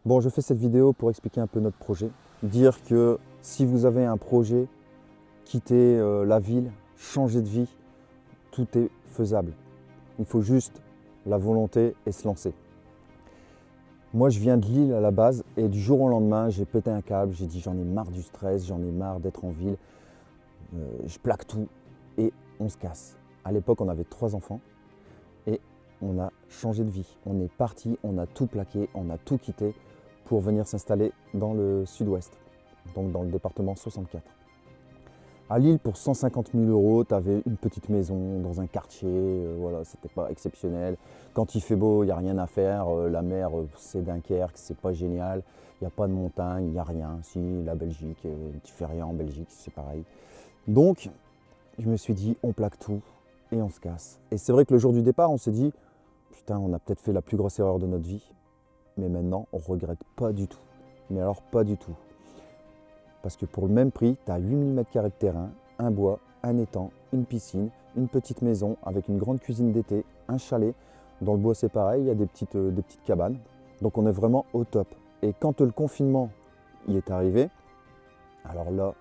Bon, je fais cette vidéo pour expliquer un peu notre projet. Dire que si vous avez un projet, quitter la ville, changer de vie, tout est faisable. Il faut juste la volonté et se lancer. Moi, je viens de Lille à la base et du jour au lendemain, j'ai pété un câble. J'ai dit j'en ai marre du stress, j'en ai marre d'être en ville. Je plaque tout et on se casse. À l'époque, on avait 3 enfants et on a changé de vie. On est parti, on a tout plaqué, on a tout quitté pour venir s'installer dans le sud-ouest, donc dans le département 64. À Lille, pour 150 000 euros, tu avais une petite maison dans un quartier, voilà, c'était pas exceptionnel. Quand il fait beau, il n'y a rien à faire, la mer, c'est Dunkerque, c'est pas génial, il n'y a pas de montagne, il n'y a rien. Si, la Belgique, tu fais rien en Belgique, c'est pareil. Donc, je me suis dit, on plaque tout et on se casse. Et c'est vrai que le jour du départ, on s'est dit, putain, on a peut-être fait la plus grosse erreur de notre vie. Mais maintenant, on ne regrette pas du tout. Mais alors, pas du tout. Parce que pour le même prix, tu as 8000 m² de terrain, un bois, un étang, une piscine, une petite maison avec une grande cuisine d'été, un chalet. Dans le bois, c'est pareil, il y a des petites cabanes. Donc, on est vraiment au top. Et quand le confinement y est arrivé, alors là,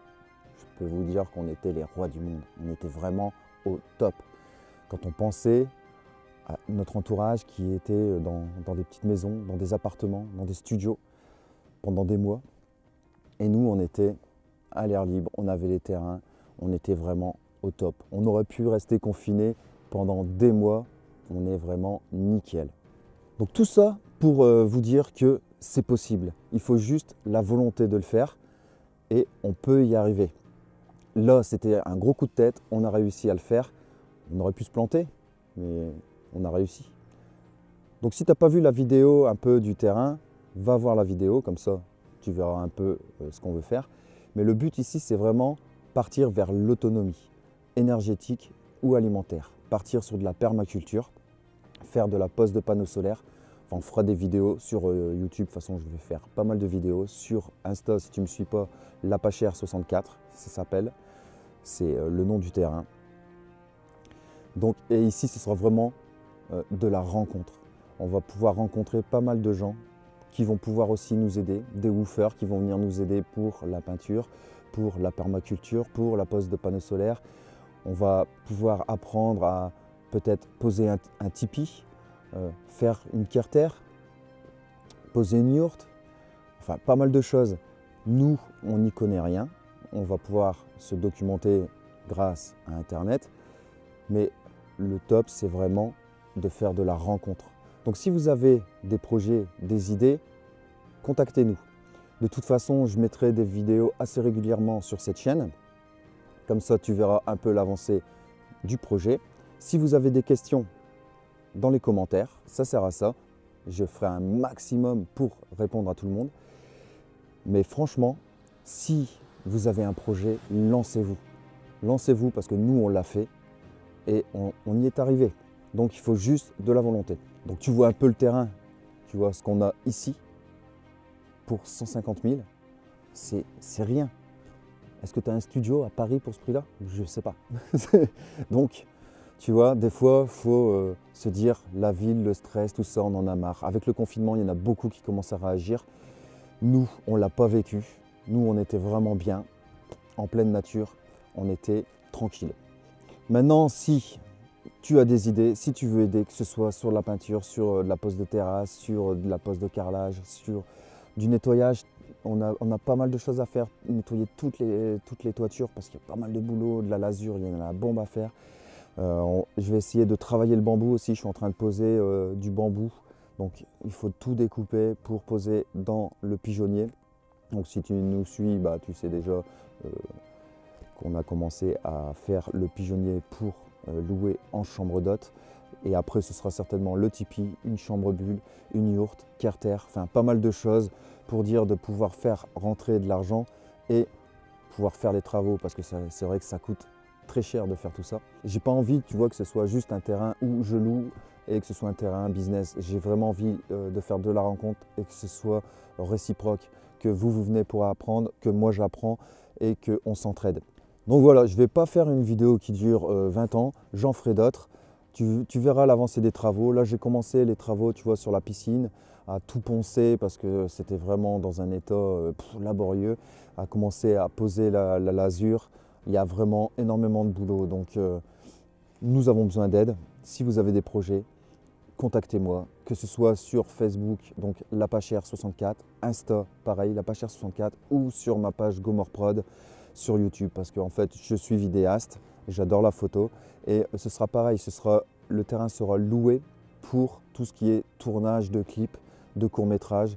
je peux vous dire qu'on était les rois du monde. On était vraiment au top. Quand on pensait à notre entourage qui était dans des petites maisons, dans des appartements, dans des studios pendant des mois. Et nous, on était à l'air libre, on avait les terrains, on était vraiment au top. On aurait pu rester confiné pendant des mois, on est vraiment nickel. Donc tout ça pour vous dire que c'est possible. Il faut juste la volonté de le faire et on peut y arriver. Là, c'était un gros coup de tête, on a réussi à le faire. On aurait pu se planter, mais on a réussi. Donc si tu n'as pas vu la vidéo un peu du terrain, va voir la vidéo, comme ça tu verras un peu ce qu'on veut faire. Mais le but ici, c'est vraiment partir vers l'autonomie énergétique ou alimentaire. Partir sur de la permaculture, faire de la pose de panneaux solaires. Enfin, on fera des vidéos sur YouTube. De toute façon, je vais faire pas mal de vidéos. Sur Insta, si tu ne me suis pas, Lapachère64, ça s'appelle. C'est le nom du terrain. Donc, et ici, ce sera vraiment de la rencontre. On va pouvoir rencontrer pas mal de gens qui vont pouvoir aussi nous aider, des woofers qui vont venir nous aider pour la peinture, pour la permaculture, pour la pose de panneaux solaires. On va pouvoir apprendre à peut-être poser un tipi, faire une carter, poser une yourte, enfin pas mal de choses. Nous, on n'y connaît rien. On va pouvoir se documenter grâce à Internet, mais le top, c'est vraiment de faire de la rencontre. Donc si vous avez des projets, des idées, contactez-nous. De toute façon, je mettrai des vidéos assez régulièrement sur cette chaîne. Comme ça, tu verras un peu l'avancée du projet. Si vous avez des questions dans les commentaires, ça sert à ça. Je ferai un maximum pour répondre à tout le monde. Mais franchement, si vous avez un projet, lancez-vous. Lancez-vous parce que nous, on l'a fait et on y est arrivé. Donc, il faut juste de la volonté. Donc, tu vois un peu le terrain, tu vois ce qu'on a ici. Pour 150 000, c'est rien. Est-ce que tu as un studio à Paris pour ce prix-là? Je ne sais pas. Donc, tu vois, des fois, il faut se dire, la ville, le stress, tout ça, on en a marre. Avec le confinement, il y en a beaucoup qui commencent à réagir. Nous, on ne l'a pas vécu. Nous, on était vraiment bien, en pleine nature. On était tranquille. Maintenant, si tu as des idées, si tu veux aider, que ce soit sur la peinture, sur de la pose de terrasse, sur de la pose de carrelage, sur du nettoyage, on a pas mal de choses à faire, nettoyer toutes les toitures parce qu'il y a pas mal de boulot, de la lasure, il y en a la bombe à faire. Je vais essayer de travailler le bambou aussi, je suis en train de poser du bambou. Donc il faut tout découper pour poser dans le pigeonnier. Donc si tu nous suis, bah, tu sais déjà qu'on a commencé à faire le pigeonnier pour louer en chambre d'hôte. Et après, ce sera certainement le tipi, une chambre bulle, une yourte, carter, enfin pas mal de choses pour dire de pouvoir faire rentrer de l'argent et pouvoir faire les travaux parce que c'est vrai que ça coûte très cher de faire tout ça. J'ai pas envie, tu vois, que ce soit juste un terrain où je loue et que ce soit un terrain business. J'ai vraiment envie de faire de la rencontre et que ce soit réciproque, que vous venez pour apprendre, que moi j'apprends et qu'on s'entraide. Donc voilà, je ne vais pas faire une vidéo qui dure 20 ans, j'en ferai d'autres. Tu verras l'avancée des travaux. Là, j'ai commencé les travaux, tu vois, sur la piscine. à tout poncer parce que c'était vraiment dans un état laborieux, à commencer à poser la lasure. Il y a vraiment énormément de boulot, donc nous avons besoin d'aide. Si vous avez des projets, contactez-moi, que ce soit sur Facebook, donc Lapachère64, Insta, pareil, Lapachère64, ou sur ma page Gomorprod sur YouTube, parce qu'en fait, je suis vidéaste, j'adore la photo, et ce sera pareil, le terrain sera loué pour tout ce qui est tournage de clips, de courts-métrages,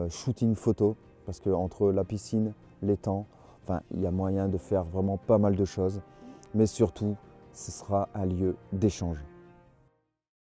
shooting photo, parce qu'entre la piscine, l'étang, enfin, il y a moyen de faire vraiment pas mal de choses, mais surtout, ce sera un lieu d'échange.